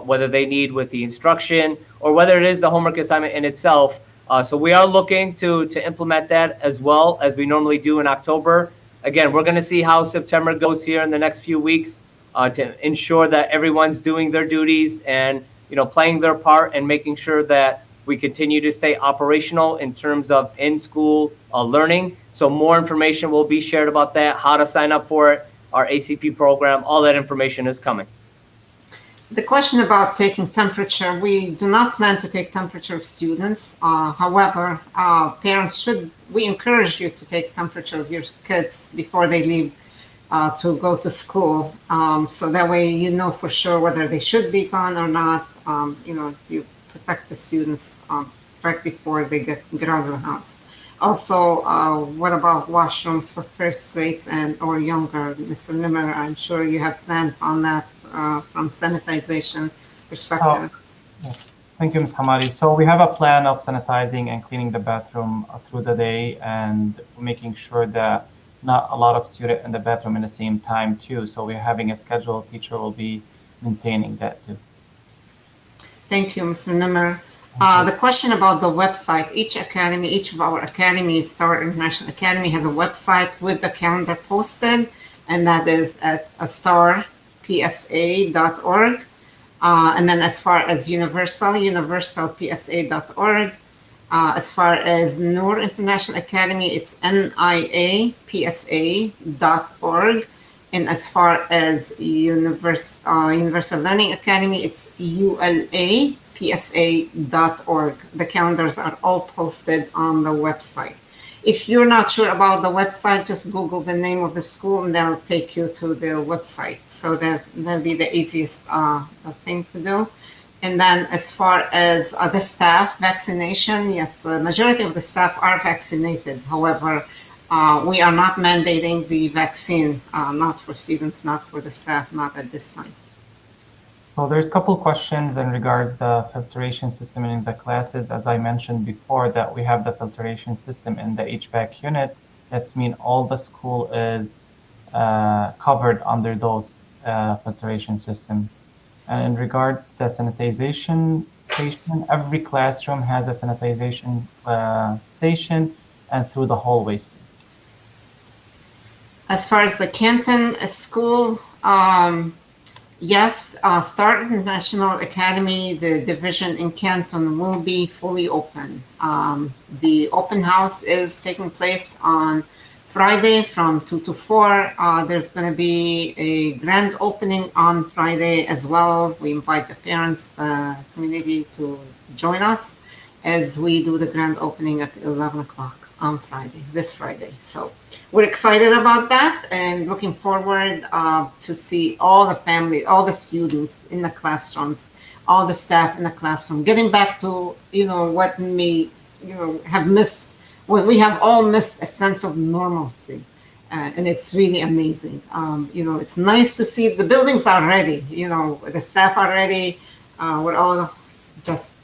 whether they need with the instruction or whether it is the homework assignment in itself. So we are looking to implement that as well as we normally do in October. Again, we're going to see how September goes here in the next few weeks. to ensure that everyone's doing their duties and, playing their part and making sure that we continue to stay operational in terms of in-school learning. So more information will be shared about that, how to sign up for it, our ACP program, all that information is coming. The question about taking temperature, we do not plan to take temperature of students. However, parents we encourage you to take temperature of your kids before they leave to go to school. So that way you know for sure whether they should be gone or not. You protect the students right before they get out of the house. Also, what about washrooms for first grades or younger? Mr. Nemer, I'm sure you have plans on that from sanitization perspective. Thank you, Ms. Hamadi. So we have a plan of sanitizing and cleaning the bathroom through the day and making sure that not a lot of students in the bathroom in the same time too. So we're having a schedule. Teacher will be maintaining that too. Thank you, Mr. Nemer. The question about the website, each of our academies, Star International Academy, has a website with the calendar posted, and that is at starpsa.org. And then as far as universalpsa.org. As far as Noor International Academy, it's niapsa.org. And as far as Universal Learning Academy, it's ulapsa.org. The calendars are all posted on the website. If you're not sure about the website, just Google the name of the school and that'll take you to the website. So that'll be the easiest thing to do. And then as far as the staff vaccination, yes, the majority of the staff are vaccinated. However, we are not mandating the vaccine, not for students, not for the staff, not at this time. So there's a couple questions in regards the filtration system in the classes. As I mentioned before, that we have the filtration system in the HVAC unit. That's mean all the school is covered under those filtration system. And in regards to sanitization station, every classroom has a sanitization station and through the hallways. As far as the Canton school, yes, Star International Academy, the division in Canton will be fully open. The open house is taking place on Friday from 2 to 4. There's going to be a grand opening on Friday as well. We invite the parents, the community to join us as we do the grand opening at 11 o'clock on Friday, this Friday. So we're excited about that and looking forward to see all the family, all the students in the classrooms, all the staff in the classroom, getting back to, what we, have missed. Well, we have all missed a sense of normalcy, and it's really amazing. It's nice to see the buildings are ready, the staff are ready. We're all just,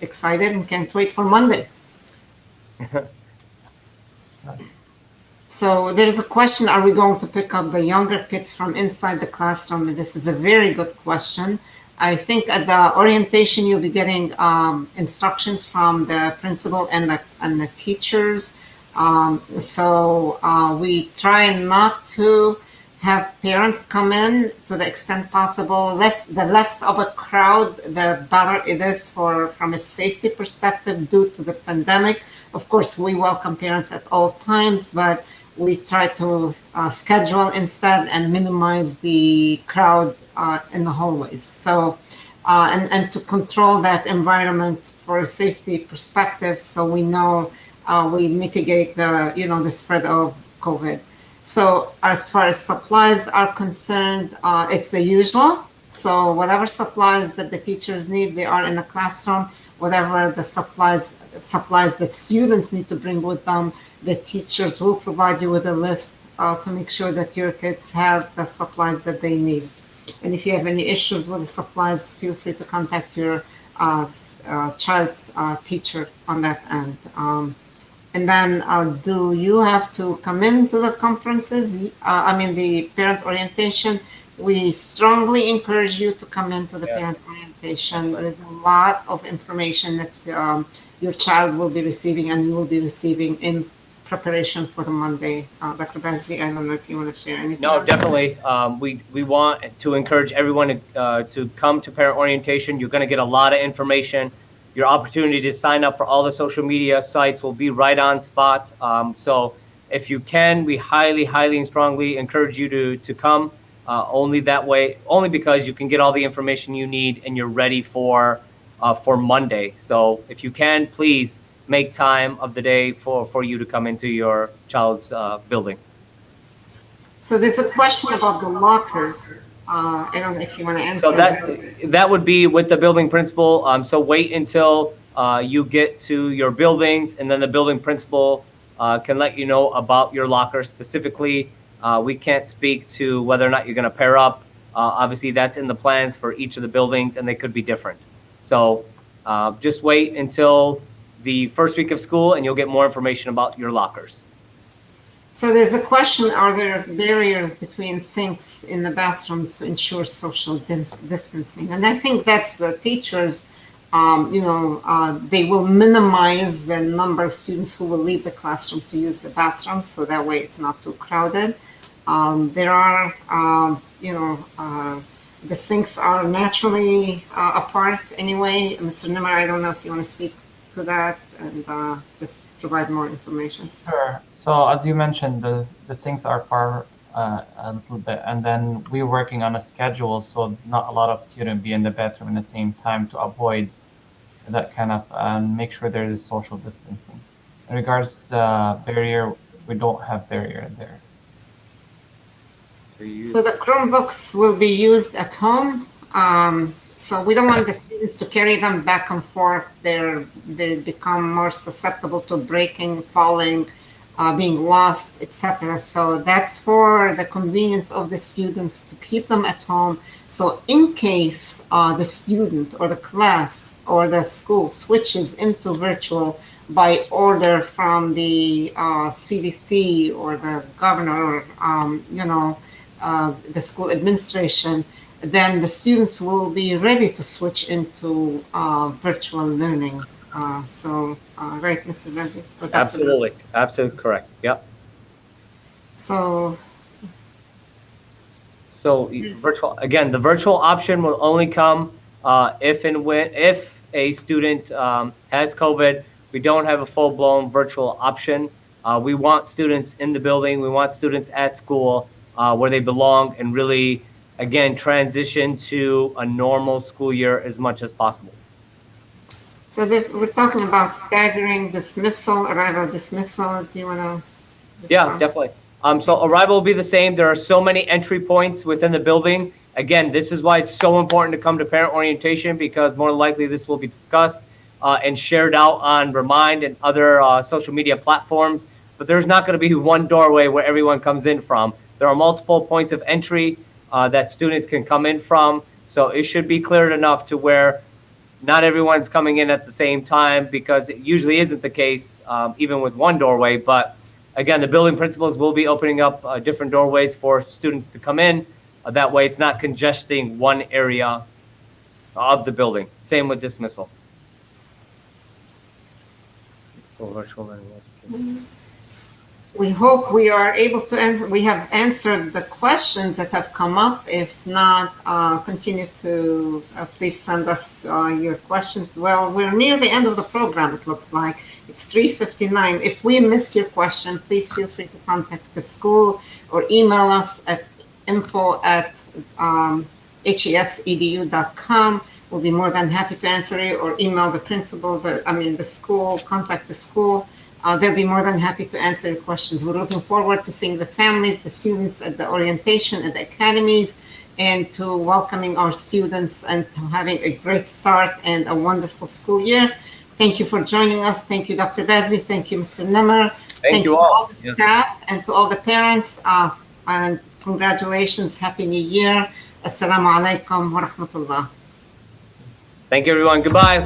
excited and can't wait for Monday. So there's a question, are we going to pick up the younger kids from inside the classroom? And this is a very good question. I think at the orientation, you'll be getting instructions from the principal and the teachers. So we try not to have parents come in to the extent possible. The less of a crowd, the better it is from a safety perspective due to the pandemic. Of course, we welcome parents at all times, but we try to schedule instead and minimize the crowd in the hallways. So, and to control that environment for a safety perspective, so we know we mitigate the spread of COVID. So as far as supplies are concerned, it's the usual. So whatever supplies that the teachers need, they are in the classroom. Whatever the supplies that students need to bring with them, the teachers will provide you with a list to make sure that your kids have the supplies that they need. And if you have any issues with the supplies, feel free to contact your child's teacher on that end. And then do you have to come into the conferences? The parent orientation? We strongly encourage you to come into the parent orientation. There's a lot of information that your child will be receiving and you will be receiving in preparation for the Monday. Dr. Bazzi, I don't know if you want to share anything. No, definitely. We want to encourage everyone to come to parent orientation. You're going to get a lot of information. Your opportunity to sign up for all the social media sites will be right on spot. So if you can, we highly and strongly encourage you to come. Only that way, only because you can get all the information you need and you're ready for Monday. So if you can, please make time of the day for you to come into your child's building. So there's a question about the lockers. I don't know if you want to answer. So that would be with the building principal. So wait until you get to your buildings, and then the building principal can let you know about your locker specifically. We can't speak to whether or not you're going to pair up. Obviously, that's in the plans for each of the buildings, and they could be different. So just wait until the first week of school, and you'll get more information about your lockers. So there's a question, are there barriers between sinks in the bathrooms to ensure social distancing? And I think that's the teachers, they will minimize the number of students who will leave the classroom to use the bathroom, so that way it's not too crowded. There are, the sinks are naturally apart anyway. Mr. Nemer, I don't know if you want to speak to that and just provide more information. Sure. So as you mentioned, the sinks are far a little bit, and then we're working on a schedule so not a lot of students be in the bathroom in the same time to avoid that kind of make sure there is social distancing. In regards to barrier, we don't have barrier there. So the Chromebooks will be used at home. So we don't want the students to carry them back and forth. They become more susceptible to breaking, falling, being lost, etc. So that's for the convenience of the students to keep them at home. So in case the student or the class or the school switches into virtual by order from the CDC or the governor, the school administration, then the students will be ready to switch into virtual learning. Right, Mr. Bazzi? Absolutely correct. Yep. So virtual, again, the virtual option will only come if a student has COVID. We don't have a full-blown virtual option. We want students in the building. We want students at school where they belong and really, again, transition to a normal school year as much as possible. So we're talking about staggering dismissal, arrival dismissal. Do you want to respond? Yeah, definitely. So arrival will be the same. There are so many entry points within the building. Again, this is why it's so important to come to parent orientation, because more likely this will be discussed and shared out on Remind and other social media platforms. But there's not going to be one doorway where everyone comes in from. There are multiple points of entry that students can come in from. So it should be cleared enough to where not everyone's coming in at the same time, because it usually isn't the case, even with one doorway. But again, the building principals will be opening up different doorways for students to come in. That way it's not congesting one area of the building. Same with dismissal. We hope we are able to answer. We have answered the questions that have come up. If not, continue to please send us your questions. Well, we're near the end of the program, it looks like. It's 3:59. If we missed your question, please feel free to contact the school or email us at info@hesedu.com. We'll be more than happy to answer it, or email the principal, the school, contact the school. They'll be more than happy to answer your questions. We're looking forward to seeing the families, the students at the orientation, at the academies, and to welcoming our students and to having a great start and a wonderful school year. Thank you for joining us. Thank you, Dr. Bazzi. Thank you, Mr. Nemer. Thank you to all the staff and to all the parents. And congratulations. Happy New Year. Assalamu alaikum wa rahmatullah. Thank you, everyone. Goodbye.